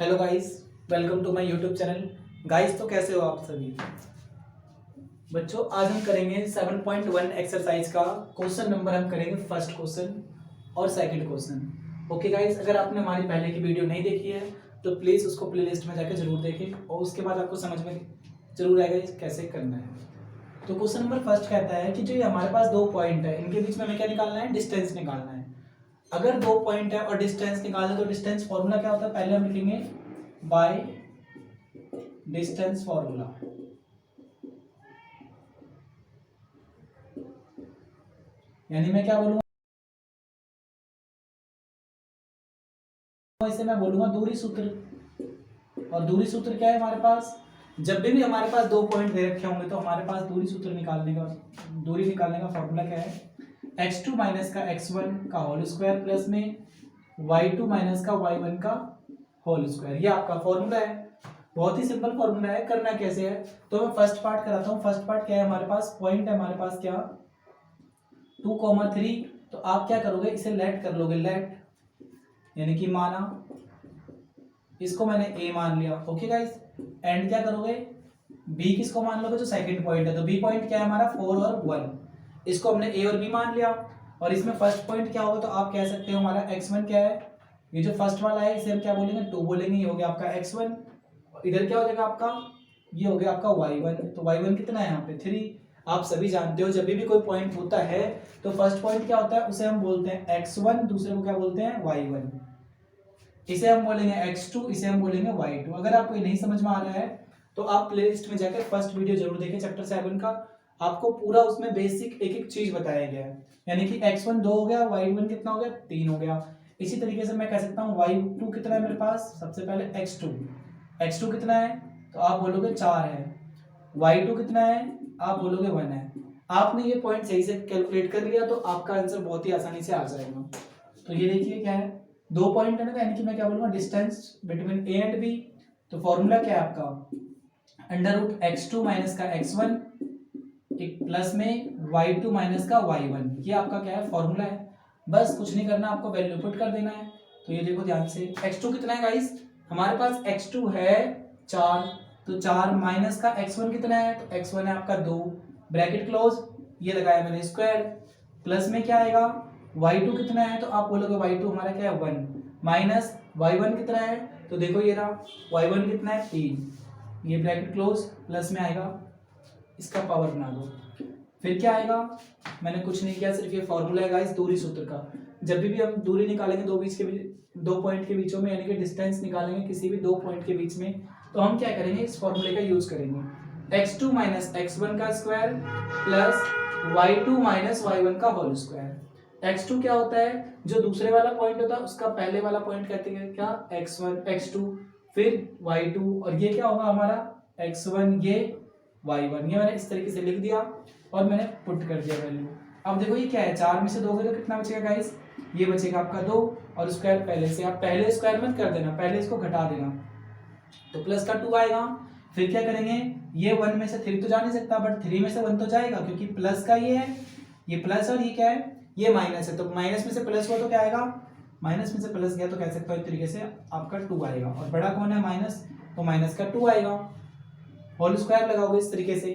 Hello guys, welcome to my YouTube channel. Guys तो कैसे हो आप सभी बच्चों। आज हम करेंगे 7.1 एक्सरसाइज का क्वेश्चन नंबर। हम करेंगे फर्स्ट क्वेश्चन और सेकंड क्वेश्चन। ओके गाइस, अगर आपने हमारी पहले की वीडियो नहीं देखी है तो प्लीज़ उसको प्लेलिस्ट में जाकर जरूर देखें और उसके बाद आपको समझ में जरूर आएगा कैसे करना है। तो क्वेश्चन नंबर फर्स्ट कहता है कि जो ये हमारे पास दो पॉइंट है, इनके बीच में हमें क्या निकालना है? डिस्टेंस निकालना है। अगर दो पॉइंट है और डिस्टेंस निकालना है तो डिस्टेंस फॉर्मूला क्या होता है? पहले हम लिखेंगे बाय डिस्टेंस फॉर्मूला। यानी मैं क्या बोलूंगा, इसे मैं बोलूंगा दूरी सूत्र। और दूरी सूत्र क्या है हमारे पास? जब भी हमारे पास दो पॉइंट दे रखे होंगे तो हमारे पास दूरी सूत्र निकालने का दूरी निकालने का फॉर्मूला क्या है? x2 माइनस का x1 का होल स्क्वायर प्लस में y2 माइनस का y1 का होल स्क्वायर। ये आपका फॉर्मूला है। बहुत ही सिंपल फॉर्मूला है। करना कैसे है तो मैं फर्स्ट पार्ट कराता हूँ। फर्स्ट पार्ट क्या है हमारे पास? पॉइंट है हमारे पास क्या 2,3। तो आप क्या करोगे, इसे लेट कर लोगे। लेट यानी कि माना, इसको मैंने ए मान लिया। ओके गाइस, एंड क्या करोगे? बी किसको मान लोगे? जो सेकंड पॉइंट है। तो बी पॉइंट क्या है हमारा? 4 और 1। इसको हमने ए और बी मान लिया। और इसमें फर्स्ट पॉइंट क्या होगा? तो आप कह सकते हो हमारा x1 क्या है? ये जो फर्स्ट वाला है इसे हम क्या बोलेंगे? 2 बोलेंगे। ये हो गया आपका x1। इधर क्या हो जाएगा आपका? ये हो गया आपका y1। तो y1 कितना है यहाँ पे? 3। आप सभी जानते हो जब भी कोई पॉइंट होता है तो फर्स्ट पॉइंट क्या होता है? उसे हम बोलते हैं x1, दूसरे को क्या बोलते हैं? y1। इसे हम बोलेंगे x2, इसे हम बोलेंगे y2। अगर आपको ये नहीं समझ में आ रहा है तो आप प्लेलिस्ट में जाकर फर्स्ट वीडियो जरूर देखें चैप्टर 7 का। आपको पूरा उसमें बेसिक एक एक चीज बताया गया है। यानी कि x1 2 हो गया, y1 कितना हो गया? 3 हो गया। इसी तरीके से मैं कह सकता हूँ y2 कितना है मेरे पास? सबसे पहले x2 कितना है? तो आप बोलोगे 4 है। y2 कितना है? आप बोलोगे 1 है। आपने ये पॉइंट सही से कैलकुलेट कर लिया तो आपका आंसर बहुत ही आसानी से आ जाएगा। तो ये देखिए क्या है, दो पॉइंट है ना, यानी कि मैं क्या बोलूंगा? Distance between A and B. तो फॉर्मूला क्या है आपका? अंडर रूट x2 माइनस का x1 एक प्लस में y2 माइनस का y1। ये आपका क्या है? फॉर्मूला है। बस कुछ नहीं करना, आपको वैल्यू पुट कर देना है। तो ये देखो ध्यान से, x2 कितना है गाइस? हमारे पास x2 है 4। तो 4 माइनस का x1 कितना है? तो x1 है आपका 2। ब्रैकेट क्लोज, ये लगाया मैंने स्क्वायर। प्लस में क्या आएगा? y2 कितना है? तो आप बोलोगे y2 हमारा क्या है? 1। माइनस y1 कितना है? तो देखो ये रहा, y1 कितना है? 3। ये ब्रैकेट क्लोज, प्लस में आएगा, इसका पावर बना दो। फिर क्या आएगा? मैंने कुछ नहीं किया, सिर्फ ये फॉर्मूला है गाइस दूरी सूत्र का। जब भी हम दूरी निकालेंगे दो पॉइंट के बीचों में, यानी कि डिस्टेंस निकालेंगे किसी भी दो पॉइंट के बीच में, तो हम क्या करेंगे? इस फॉर्मूले का यूज करेंगे। x2 माइनस x1 का square plus y2 minus y1 का होल स्क्वायर। x2 क्या होता है? जो दूसरे वाला पॉइंट होता है उसका पहले वाला पॉइंट कहते हैं क्या? x1 x2 फिर y2, और ये क्या होगा हमारा? x1 ये y1। ये मैंने इस तरीके से लिख दिया और मैंने पुट कर दिया वैल्यू। अब देखो ये क्या है? 4 में से 2 तो कितना बचेगा गाइस? ये बचेगा आपका 2 और स्क्वायर पहले से। आप पहले स्क्वायर मत कर देना, पहले इसको घटा देना। तो प्लस का 2 आएगा। फिर क्या करेंगे? ये 1 में से 3 तो जा नहीं सकता, बट 3 में से 1 तो जाएगा क्योंकि प्लस का ये है, ये प्लस और ये क्या है? ये माइनस है। तो माइनस में से प्लस हुआ तो क्या आएगा? माइनस में से प्लस गया तो कह सकते हो एक तरीके से आपका 2 आएगा। और बड़ा कौन है? माइनस। तो माइनस का 2 आएगा। होल स्क्वायर लगाओगे इस तरीके से।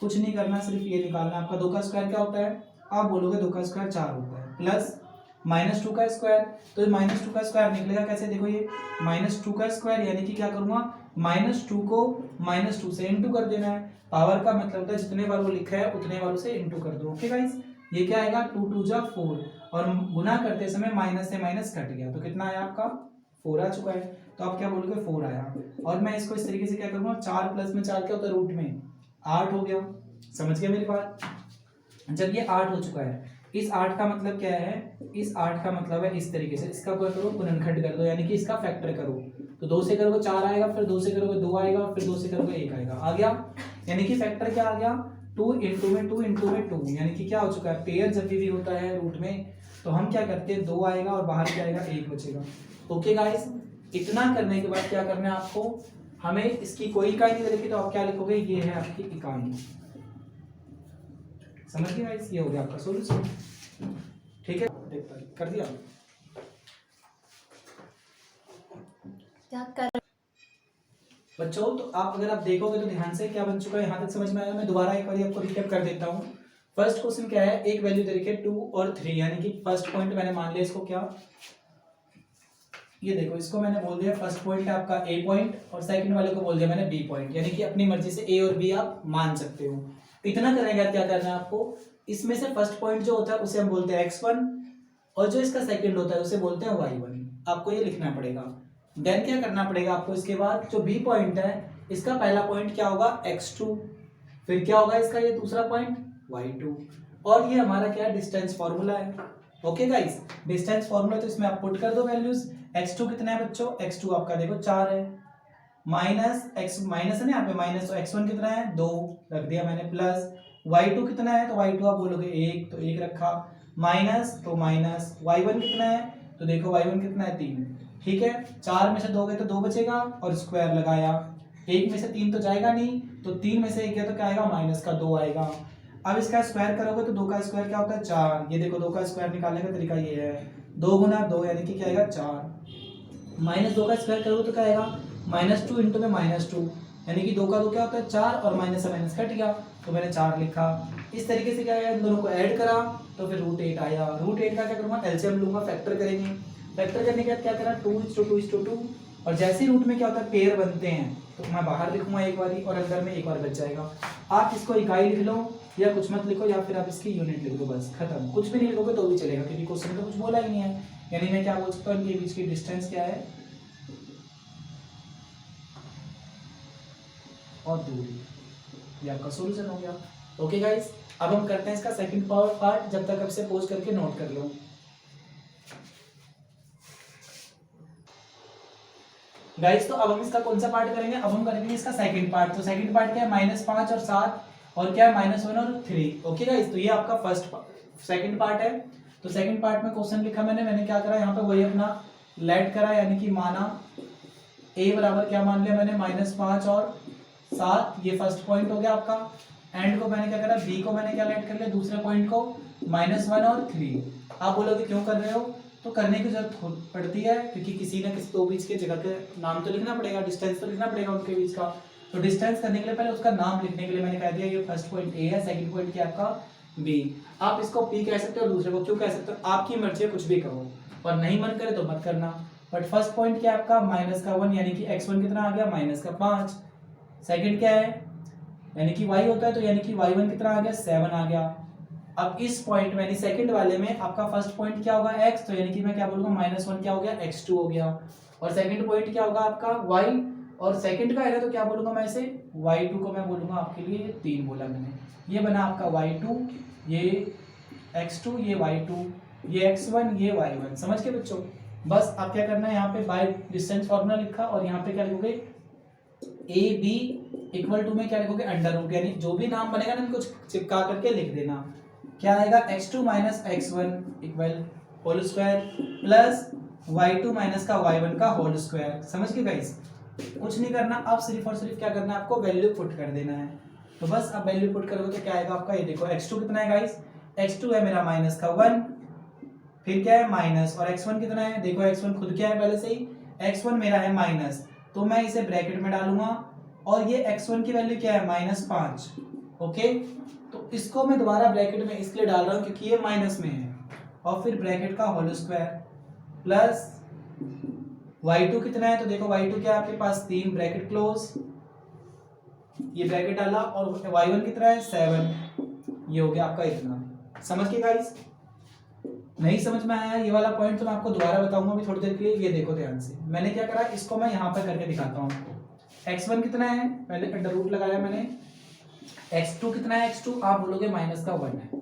कुछ नहीं करना, सिर्फ ये निकालना। आपका 2 का स्क्वायर क्या होता है? आप बोलोगे 2 का स्क्वायर 4 होता है। प्लस -2 का स्क्वायर, तो -2 का स्क्वायर निकलेगा कैसे? देखो ये -2 का स्क्वायर, यानी कि क्या करूंगा? -2 को -2 से इंटू कर देना है। पावर का मतलब होता है जितने बार वो लिखा है उतने बार उसे इंटू कर दो। ओके गाइस, ये क्या आएगा? 2 2 जा 4, और गुना करते समय माइनस से माइनस कट गया तो कितना आया आपका? 4 आ चुका है। तो आप क्या बोलोगे? 4 आया। और मैं इसको इस तरीके से क्या करूंगा? 4 प्लस में 4 क्या होता है? रूट में 8 हो गया। समझ गया मेरी बात? जब ये 8 हो चुका है, इस 8 का मतलब क्या है? इस 8 का मतलब है इस तरीके से, इसका क्या करो? गुणनखंड कर दो, यानी कि इसका फैक्टर करो। तो 2 से करोगे 4 आएगा, फिर 2 से करोगे 2 आएगा, और फिर 2 से करोगे 1 आएगा। आ गया? यानी कि फैक्टर क्या आ गया? 2 इंटू में 2 इंटू में 2, यानी कि क्या हो चुका है? पेयर जब भी होता है रूट में तो हम क्या करते हैं? 2 आएगा और बाहर क्या आएगा? 1 बचेगा। ओके गाइस, इतना करने के बाद क्या करना है आपको? हमें इसकी कोई इकाई नहीं दे रखी तो आप क्या लिखोगे? ये है आपकी इकाई। समझ गए गाइस? ये हो गया आपका सॉल्यूशन। ठीक है, कर दिया। क्या कर बच्चों तो आप अगर आप देखोगे तो ध्यान से क्या बन चुका है, यहाँ तक समझ में आया। मैं दोबारा एक बार आपको रिकैप कर देता हूँ। फर्स्ट क्वेश्चन क्या है, एक वैल्यू दे रखी है 2 और 3, यानी कि फर्स्ट पॉइंट मैंने मान लिया इसको क्या, ये देखो इसको मैंने बोल दिया फर्स्ट पॉइंट है आपका ए पॉइंट, और सेकंड वाले को बोल दिया मैंने बी पॉइंट, यानी कि अपनी मर्जी से ए और बी आप मान सकते हो। इतना करेंगे, क्या करना है आपको, इसमें से फर्स्ट पॉइंट जो होता है उसे हम बोलते हैं x1, और जो इसका सेकंड होता है उसे बोलते हैं y1। आपको ये लिखना पड़ेगा। देन क्या करना पड़ेगा आपको, इसके बाद जो बी पॉइंट है इसका पहला पॉइंट क्या होगा x2, फिर क्या होगा इसका ये दूसरा पॉइंट y2, और ये हमारा क्या है डिस्टेंस फॉर्मूला है। ओके गाइस, डिस्टेंस फॉर्मूला, तो इसमें आप पुट कर दो वैल्यूज। x2 कितना है बच्चों, x2 आपका देखो 4 है, माइनस x माइनस है ना यहाँ पे माइनस, तो x1 कितना है 2 रख दिया मैंने, प्लस y2 कितना है, तो y2 आप बोलोगे 1, तो 1 रखा, माइनस तो माइनस, y1 कितना है, तो देखो y1 कितना है 3, ठीक है। 4 में से 2 गए तो 2 बचेगा, और स्क्वायर लगाया, 1 में से 3 तो जाएगा नहीं, तो 3 में से 1 गया तो क्या आएगा, माइनस का 2 आएगा। अब इसका स्क्वायर करोगे तो 2 का स्क्वायर क्या होता है 4, ये देखो 2 का स्क्वायर निकालने का तरीका ये है, 2 गुना 2 यानी कि क्या आएगा 4, माइनस 2 का स्क्वायर करोगे तो क्या आएगा -2 इंटू में -2, यानी कि 2 का 2 क्या होता है 4, और माइनस से माइनस कट गया तो मैंने 4 लिखा। इस तरीके से क्या आया, इन दोनों को ऐड करा तो फिर √8 आया। √8 का क्या करूँगा, एलसीएम लूंगा, फैक्टर करेंगे, फैक्टर करने के बाद क्या करा 2:2:2, और जैसे ही रूट में क्या होता है पेयर बनते हैं तो मैं बाहर लिखूंगा एक बारी और अंदर में एक बार बच जाएगा। आप इसको इकाई लिख लो या कुछ मत लिखो, या फिर आप इसकी यूनिट लिख दो, बस खत्म। कुछ भी नहीं लिखोगे तो भी चलेगा, क्योंकि क्वेश्चन में तो कुछ बोला ही नहीं है। यानी मैं क्या बोल सकता हूँ, इनके बीच की डिस्टेंस क्या है और दूरी, ये आपका सोल्यूशन हो गया। ओके गाइस, अब हम करते हैं इसका सेकंड पार्ट, जब तक अब से पोज करके नोट कर लो। गाइस तो अब हम इसका कौन सा पार्ट करेंगे, अब हम करेंगे इसका सेकंड पार्ट। तो सेकंड पार्ट क्या है, -5 और 7, और क्या है -1 और 3। ओके गाइस, तो ये आपका सेकंड पार्ट है। तो सेकंड पार्ट में क्वेश्चन लिखा मैंने क्या करा यहाँ पे, वही अपना लेट करा, यानी कि माना a बराबर क्या मान लिया मैंने, -5 और 7, ये फर्स्ट पॉइंट हो गया आपका। एंड को मैंने क्या करा, b को मैंने क्या लेट कर लिया, दूसरे पॉइंट को -1 और 3। आप बोलोगे क्यों कर रहे हो, तो करने की जरूरत पड़ती है, क्योंकि किसी ना किसी दो बीच के जगह के नाम तो लिखना पड़ेगा, डिस्टेंस तो लिखना पड़ेगा उनके बीच का। तो डिस्टेंस करने के लिए पहले उसका नाम लिखने के लिए मैंने कह दिया ये फर्स्ट पॉइंट ए है, सेकंड पॉइंट क्या आपका बी। आप इसको पी कह सकते हो और दूसरे को क्यों कह सकते हो, आपकी मर्जी है, कुछ भी कहो, और नहीं मन करे तो मत करना। बट फर्स्ट पॉइंट क्या आपका -1, यानी कि x1 कितना आ गया -5। सेकंड क्या है, यानी कि y होता है, तो यानी कि y1 कितना आ गया 7 आ गया। अब इस पॉइंट में यानी सेकंड वाले में आपका फर्स्ट पॉइंट क्या होगा x, तो यानी कि मैं क्या बोलूंगा -1 क्या हो गया x2 हो गया, और सेकंड पॉइंट क्या होगा आपका y, और सेकंड का है तो क्या बोलूंगा मैं इसे y2 को मैं बोलूंगा आपके लिए 3 बोला मैंने, ये बना आपका y2, ये x2, ये y2, ये x1, ये y1। समझ के बच्चों, बस आप क्या करना है यहाँ पे बाय डिस्टेंस फॉर्मूला लिखा, और यहाँ पे क्या लिखोगे ए बी इक्वल टू में क्या लिखोगे √, यानी जो भी नाम बनेगा ना इनको चिपका करके लिख देना। क्या आएगा x2 - x1 equal whole square plus y2 - का y1 का होल स्क्वायर। समझ गए गाइस, कुछ नहीं करना, अब सिर्फ और सिर्फ क्या करना है आपको वैल्यू पुट कर देना है। तो बस अब वैल्यू पुट करोगे तो क्या आएगा आपका, ये देखो x2 कितना है गाइस, x2 है मेरा -1, फिर क्या है माइनस, और x1 कितना है, देखो x1 खुद क्या है पहले से ही, x1 मेरा है माइनस, तो मैं इसे ब्रैकेट में डालूंगा, और ये x1 की वैल्यू क्या है -5। ओके, तो इसको मैं दोबारा ब्रैकेट में इसलिए डाल रहा हूं क्योंकि ये माइनस में है, और फिर ब्रैकेट का होल स्क्वायर प्लस y2 कितना है, तो देखो y2 क्या है आपके पास 3, ब्रैकेट क्लोज, ये ब्रैकेट डाला, और y1 कितना है 7, ये हो गया आपका इतना। समझ के गाइस, नहीं समझ में आया ये वाला पॉइंट तो मैं आपको दोबारा बताऊंगा अभी थोड़ी देर के लिए। ये देखो ध्यान से, मैंने क्या करा, इसको मैं यहाँ पर करके दिखाता हूँ आपको। x1 कितना है, पहले √ लगाया मैंने, x2 कितना है, x2 आप बोलोगे -1 है।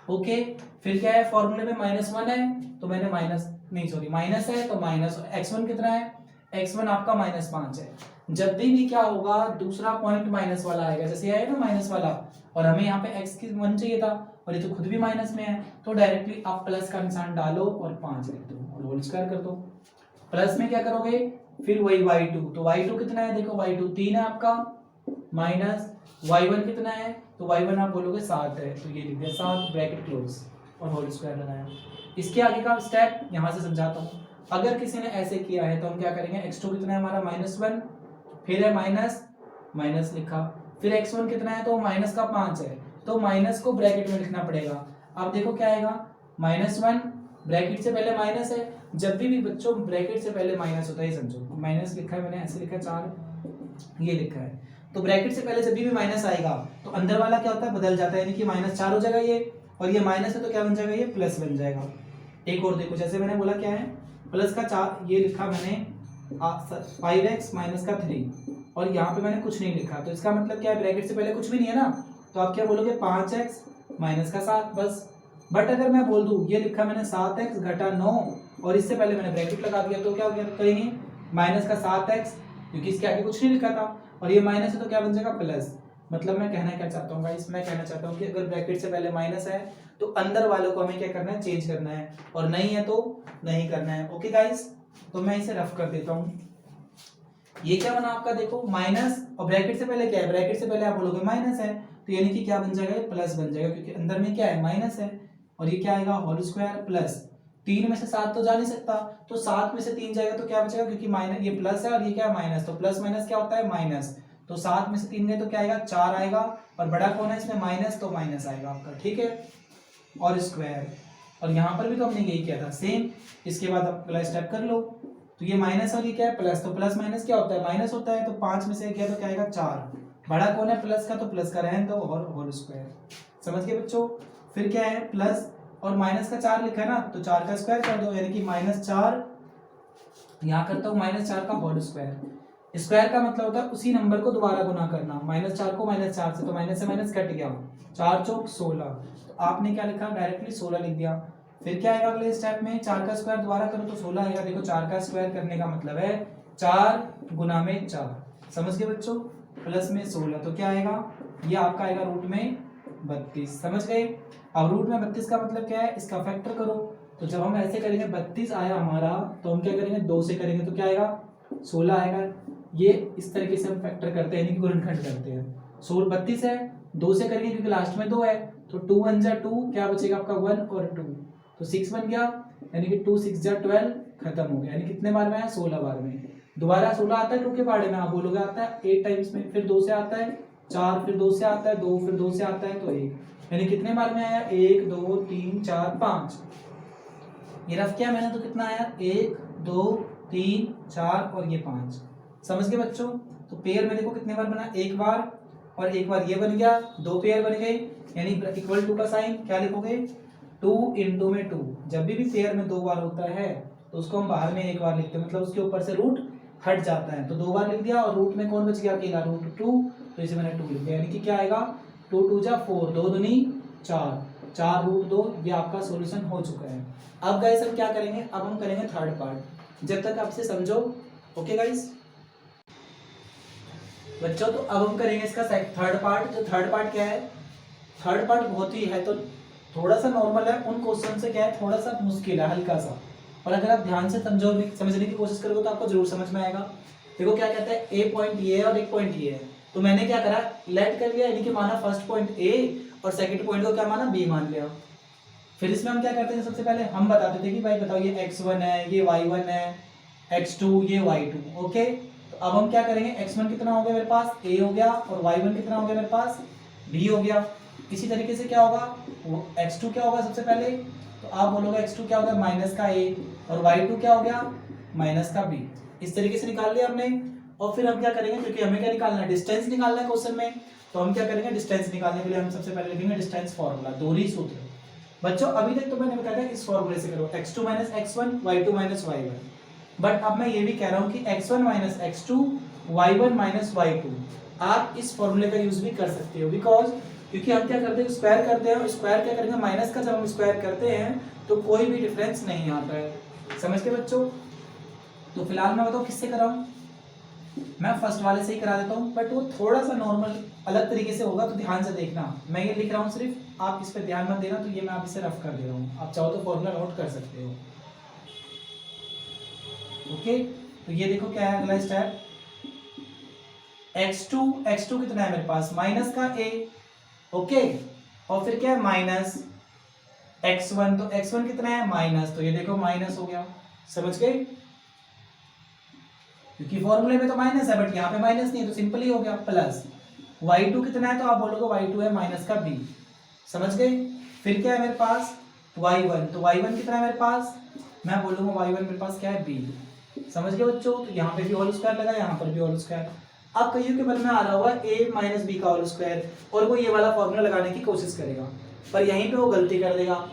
ओके, फिर क्या है फॉर्मूले में -1 है, तो मैंने माइनस है तो माइनस, x1 कितना है, x1 आपका -5 है। जब भी क्या होगा दूसरा पॉइंट माइनस वाला आएगा, जैसे ये आया ना माइनस वाला, और हमें यहाँ पे x की 1 चाहिए था, और ये तो खुद भी माइनस में है, तो डायरेक्टली आप प्लस का निशान डालो और 5 लिख दो और होल स्क्वायर कर दो। प्लस में क्या करोगे, फिर वही y2, तो y2 कितना है, देखो y2 3 है आपका, माइनस y1 कितना है, तो y1 आप बोलोगे 7 है, तो ये लिख दिया 7, ब्रैकेट क्लोज और होल स्क्वायर लगाया। इसके आगे का स्टेप यहाँ से समझाता हूँ। अगर किसी ने ऐसे किया है तो हम क्या करेंगे, x2 कितना है हमारा -1, फिर है माइनस, माइनस लिखा, फिर x1 कितना है तो माइनस का 5 है, तो माइनस को ब्रैकेट में लिखना पड़ेगा। अब देखो क्या आएगा, -1, ब्रैकेट से पहले माइनस है, जब भी बच्चों ब्रैकेट से पहले माइनस होता है, समझो माइनस लिखा है मैंने, ऐसे लिखा है 4, ये लिखा है, तो ब्रैकेट से पहले जब भी माइनस आएगा तो अंदर वाला क्या होता है, बदल जाता है, यानी कि -4 हो जाएगा ये, और ये माइनस है तो क्या बन जाएगा, ये प्लस बन जाएगा। एक और देखो, जैसे मैंने बोला क्या है, प्लस का 4, ये लिखा मैंने 5x माइनस का 3, और यहाँ पे मैंने कुछ नहीं लिखा, तो इसका मतलब क्या है, ब्रैकेट से पहले कुछ भी नहीं है ना, तो आप क्या बोलोगे 5x माइनस का 7 बस। बट अगर मैं बोल दूं, ये लिखा मैंने 7x घटा 9 और इससे पहले मैंने ब्रैकेट लगा दिया, तो क्या हो गया, करेंगे माइनस का 7x, क्योंकि इसके आगे कुछ नहीं लिखा था, और ये माइनस है तो क्या बन जाएगा, प्लस। मतलब मैं कहना क्या चाहता हूँ गाइस, मैं कहना चाहता हूँ कि अगर ब्रैकेट से पहले माइनस है तो अंदर वालों को हमें क्या करना है, चेंज करना है, और नहीं है तो नहीं करना है। ओके गाइस, तो मैं इसे रफ कर देता हूँ। ये क्या बना आपका, देखो माइनस, और ब्रैकेट से पहले क्या है, ब्रैकेट से पहले आप बोलोगे माइनस है, तो यानी कि क्या बन जाएगा, ये प्लस बन जाएगा, क्योंकि अंदर में क्या है, माइनस है, और ये क्या आएगा, होल स्क्वायर प्लस 3 में से 7 तो जा नहीं सकता, तो 7 में से 3 जाएगा तो क्या बचेगा, क्योंकि माइनस, ये प्लस है और ये क्या है माइनस, तो प्लस माइनस क्या होता है, माइनस, तो 7 में से 3 गए तो क्या आएगा, 4 आएगा, और बड़ा कौन है इसमें, माइनस, तो माइनस आएगा आपका, ठीक है, और स्क्वायर, और यहाँ पर भी तो हमने यही किया था सेम। इसके बाद आप अगला स्टेप कर लो, तो ये माइनस और ये क्या है, प्लस, तो प्लस माइनस क्या होता है, माइनस होता है, तो 5 में से क्या तो क्या आएगा, 4, बड़ा कौन है प्लस का, तो प्लस का रहने दो, और होल स्क्वायर। समझ गए बच्चों। फिर क्या है, प्लस और माइनस का 4 लिखा है ना, तो 4 का स्क्वायर कर दो, यानी कि -4, यहाँ करता हूँ -4 का होल स्क्वायर। स्क्वायर का मतलब होता है उसी नंबर को दोबारा गुना करना, -4 को -4 से, तो माइनस से माइनस कट गया, 4 चौक 16, तो आपने क्या लिखा, डायरेक्टली 16 लिख दिया। फिर क्या आएगा अगले स्टेप में, 4 का स्क्वायर दोबारा करो तो 16 आएगा। देखो 4 का स्क्वायर करने का मतलब है 4 गुना में 4, समझ गए बच्चों, प्लस में 16, तो क्या आएगा, ये आपका आएगा रूट में 32, समझ गए। अब रूट में 32 का मतलब क्या है, इसका फैक्टर करो, तो जब हम ऐसे करेंगे 32 आया हमारा, तो हम क्या करेंगे, 2 से करेंगे तो क्या आएगा, 16 आएगा। ये इस तरीके से हम फैक्टर करते हैं, यानी कि गुणनखंड करते हैं। 32 है, 2 से करेंगे क्योंकि लास्ट में 2 है, तो 2 1 जा 2, क्या बचेगा आपका 1 और 2, तो 6 बन गया, यानी कि 2 6 जा 12, खत्म हो गया। यानी कितने बार में आया, 16 बार में। दोबारा 16 आता है 2 के बारे में, आप बोलोगे आता है 8 टाइम्स में, फिर 2 से आता है 4, फिर 2 से आता है 2, फिर 2 से आता है तो 1, यानी कितने बार में आया, 1 2 3 4 5। ये रफ किया मैंने तो कितना आया, 1 2 3 4 और ये 5। समझ गए बच्चों। तो पेयर में देखो कितने बार बना, एक बार, और एक बार ये बन गया, 2 पेयर बन गए, यानी इक्वल टू का साइन क्या लिखोगे, 2 इंटू में 2। जब भी पेयर में 2 बार होता है तो उसको हम बाहर में एक बार लिखते हैं, मतलब उसके ऊपर से रूट हट जाता है, तो 2 बार लिख दिया, और रूट में कौन बच गया, अकेला रूट 2, तो इसे मैंने 2 लिख दिया, यानी कि क्या आएगा, 2 2 जा 4, 2 दूनी 4, 4 रूट 2, ये आपका सॉल्यूशन हो चुका है। अब गाइस हम क्या करेंगे, अब हम करेंगे थर्ड पार्ट, जब तक आपसे समझो। ओके गाइस बच्चों, तो अब हम करेंगे इसका थर्ड पार्ट। तो थर्ड पार्ट क्या है, थर्ड पार्ट बहुत ही है तो थोड़ा सा नॉर्मल है, उन क्वेश्चन से क्या है थोड़ा सा मुश्किल है, हल्का सा, और अगर आप ध्यान से समझने की कोशिश करोगे तो आपको जरूर समझ में आएगा। देखो क्या कहते हैं, ए पॉइंट ये है और एक पॉइंट ये है, तो मैंने क्या करा, लेट कर लिया, यानी कि माना फर्स्ट पॉइंट ए और सेकंड पॉइंट को क्या माना, बी मान लिया। फिर इसमें हम क्या करते हैं, सबसे पहले हम बताते थे कि भाई बताओ ये x1 है, ये y1 है, x2 ये y2। ओके, तो अब हम क्या करेंगे, x1 कितना हो गया मेरे पास, a हो गया, और y1 कितना हो गया मेरे पास, b हो गया। इसी तरीके से क्या होगा, x2 क्या होगा सबसे पहले, तो आप बोलोगे x2 क्या होगा, माइनस का a, और y2 क्या हो गया, माइनस का b। इस तरीके से निकाल लिया हमने। और फिर हम क्या करेंगे, क्योंकि हमें क्या निकालना है, डिस्टेंस निकालना है क्वेश्चन में, तो हम क्या करेंगे, डिस्टेंस निकालने के लिए हम सबसे पहले लिखेंगे डिस्टेंस फॉर्मूला, दूरी सूत्र। बच्चों अभी तक तो मैंने बताया था इस फॉर्मूले से करो, x2 minus x1 y2 minus y1, but अब मैं ये भी कह रहा हूँ कि x1 minus x2 y1 minus y2 आप इस फॉर्मूले का यूज भी कर सकते हो, बिकॉज क्योंकि हम क्या करते हैं, स्क्वायर करते हैं, और स्क्वायर क्या करेंगे, माइनस का जब हम स्क्वायर करते हैं तो कोई भी डिफरेंस नहीं आता है। समझ के बच्चों। तो फिलहाल मैं बताऊँ किससे कराऊँ, मैं फर्स्ट वाले से ही करा देता हूँ, बट वो थोड़ा सा नॉर्मल अलग तरीके से होगा, तो ध्यान से देखना। मैं ये लिख रहा हूँ सिर्फ, आप इस पर ध्यान मत देना, तो ये मैं आप इसे रफ कर दे रहा हूँ, आप चाहो तो फॉर्मूला नोट कर सकते हो। ओके, तो ये देखो क्या है अगला स्टेप, x2 कितना है मेरे पास, माइनस का a। ओके, और फिर क्या है माइनस x1, तो x1 कितना है माइनस, तो ये देखो माइनस हो गया। समझ गए। क्योंकि फॉर्मूले में तो माइनस है बट यहाँ पे माइनस नहीं है तो सिंपल ही हो गया। प्लस y2 कितना है तो आप बोलोगे y2 है माइनस का b, समझ गए। फिर क्या है मेरे पास y1, तो y1 कितना है मेरे पास, मैं बोलूंगा y1 मेरे पास क्या है b, समझ गए बच्चों। तो यहाँ पे भी होल स्क्वायर लगा, यहाँ पर भी होल स्क्वायर। अब कहिए के बल में आ रहा होगा a माइनस बी का होल स्क्वायर और वो ये वाला फॉर्मूला लगाने की कोशिश करेगा पर यहीं पे वो गलती कर देगा।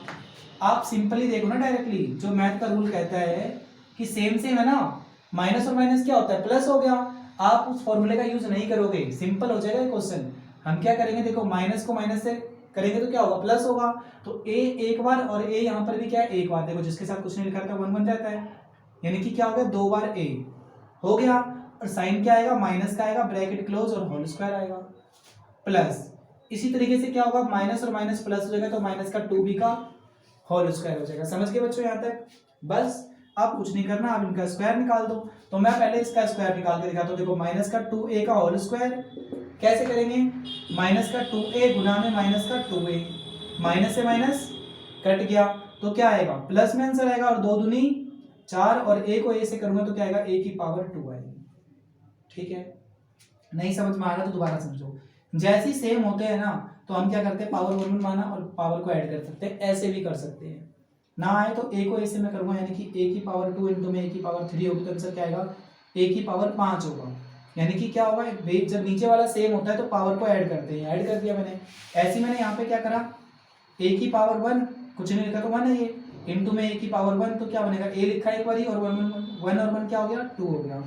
आप सिंपली देखो ना डायरेक्टली, जो मैथ का रूल कहता है कि सेम सेम है ना, माइनस और माइनस क्या होता है प्लस हो गया। आप उस फॉर्मूले का यूज नहीं करोगे, सिंपल हो जाएगा क्वेश्चन। हम क्या करेंगे, देखो माइनस को माइनस से करेंगे तो क्या होगा प्लस होगा, तो a एक बार और a यहाँ पर भी क्या है एक बार, देखो जिसके साथ कुछ नहीं लिखा था 1 बन जाता है, यानी कि क्या हो गया 2 बार a हो गया। और साइन क्या आएगा, माइनस का आएगा, ब्रैकेट क्लोज और होल स्क्वायर आएगा प्लस। इसी तरीके से क्या होगा, माइनस और माइनस प्लस हो जाएगा तो माइनस का 2b का होल स्क्वायर हो जाएगा। समझ गए बच्चों यहाँ तक, बस आप कुछ नहीं करना, आप इनका स्क्वायर निकाल दो। तो मैं पहले इसका स्क्वायर निकाल के दिखाता हूँ। देखो माइनस का 2a का होल स्क्वायर कैसे करेंगे, माइनस का 2a गुना में माइनस का 2a, माइनस से माइनस कट गया तो क्या आएगा प्लस में आंसर आएगा, और 2 दूनी 4 और a को a से करूंगा तो क्या आएगा a की पावर 2 आएगी। ठीक है, नहीं समझ में आ रहा तो दोबारा समझो। जैसे ही सेम होते हैं ना तो हम क्या करते हैं, पावर 1 माना और पावर को ऐड कर सकते हैं, ऐसे भी कर सकते हैं। ना आए तो a को a से मैं करूंगा, यानी कि a की पावर 2 इंटू में a की पावर 3 होगी तो आंसर क्या आएगा a की पावर 5 होगा। यानी कि क्या होगा, जब नीचे वाला सेम होता है तो पावर को ऐड करते हैं, ऐड कर दिया मैंने। ऐसे मैंने यहाँ पे क्या करा, a की पावर 1 कुछ नहीं लिखा तो 1 है ये, इंटू में a की पावर 1 तो क्या बनेगा, a लिखा है एक बार और 1 और 1 क्या हो गया 2 हो गया।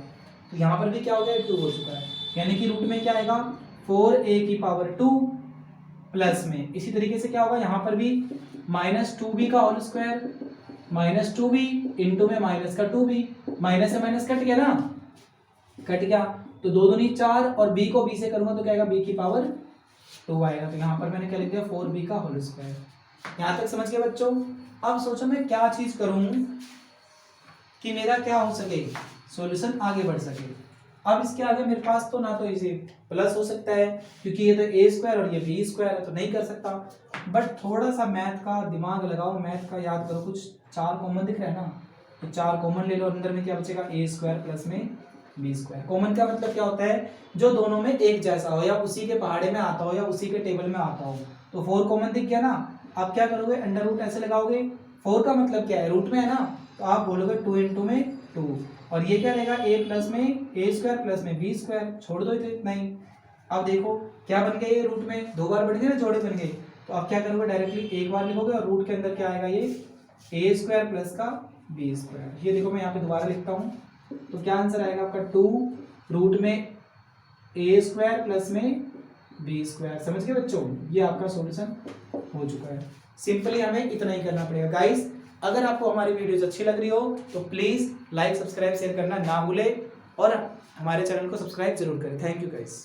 तो यहाँ पर भी क्या हो गया 2 हो चुका है, यानी कि रूट में क्या आएगा 4a की पावर 2 प्लस में। इसी तरीके से क्या होगा यहाँ पर भी माइनस 2b का whole square, minus 2b into में माइनस का 2b, माइनस से माइनस कट गया ना, कट गया तो 2 दूनी 4 और b को b से करूंगा तो क्या आएगा b की पावर 2 आएगा। तो यहाँ पर मैंने क्या लिख दिया 4b का होल स्क्वायर। यहाँ तक समझ गए बच्चों। अब सोचो मैं क्या चीज करूं कि मेरा क्या हो सके, सॉल्यूशन आगे बढ़ सके। अब इसके आगे मेरे पास तो ना तो इसे प्लस हो सकता है क्योंकि ये तो a स्क्वायर और ये b स्क्वायर है तो नहीं कर सकता, बट थोड़ा सा मैथ का दिमाग लगाओ, मैथ का याद करो। कुछ 4 कॉमन दिख रहा है ना, तो 4 कॉमन ले लो, अंदर में क्या बचेगा a स्क्वायर प्लस में b स्क्वायर। कॉमन का मतलब क्या होता है, जो दोनों में एक जैसा हो या उसी के पहाड़े में आता हो या उसी के टेबल में आता हो। तो 4 कॉमन दिख गया ना, आप क्या करोगे अंडर रूट ऐसे लगाओगे। 4 का मतलब क्या है, रूट में है ना, तो आप बोलोगे 2 इंटू में 2 और ये क्या रहेगा a प्लस में a स्क्वायर प्लस में b स्क्वायर, छोड़ दो इतना ही। अब देखो क्या बन गया, ये रूट में 2 बार बन गए ना, जोड़े बन गए। तो आप क्या करोगे डायरेक्टली एक बार लिखोगे और रूट के अंदर क्या आएगा ये a स्क्वायर प्लस का b स्क्वायर। ये देखो मैं यहाँ पे दोबारा लिखता हूँ तो क्या आंसर आएगा आपका 2 रूट में a स्क्वायर प्लस में b स्क्वायर। समझ गए बच्चों, ये आपका सॉल्यूशन हो चुका है। सिंपली हमें इतना ही करना पड़ेगा गाइस। अगर आपको हमारी वीडियोस अच्छी लग रही हो तो प्लीज लाइक सब्सक्राइब शेयर करना ना भूले और हमारे चैनल को सब्सक्राइब जरूर करें। Thank you guys.